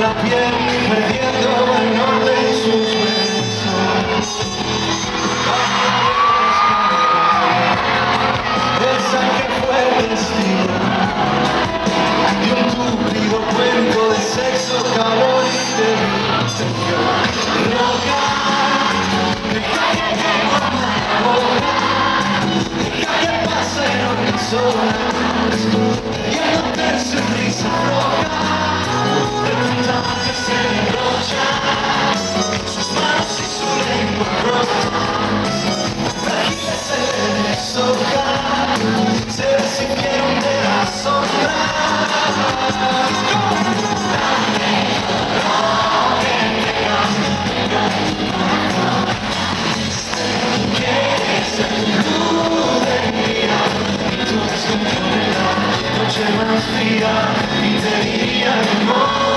la piel, perdiendo el norte en sus besos. Esa que fue el destino de un túpido cuento de sexo, calor y tensión. Loca, deja que quema la boca, deja que pasen horas, viéndote su risa roja, de tanta que se enrocha, sus manos y su lengua rota, frágiles se le deshojan, se deshicieron de la sombra. Quieres el luz de mi vida, y tú descontrolas la noche más fría, y te diría amor.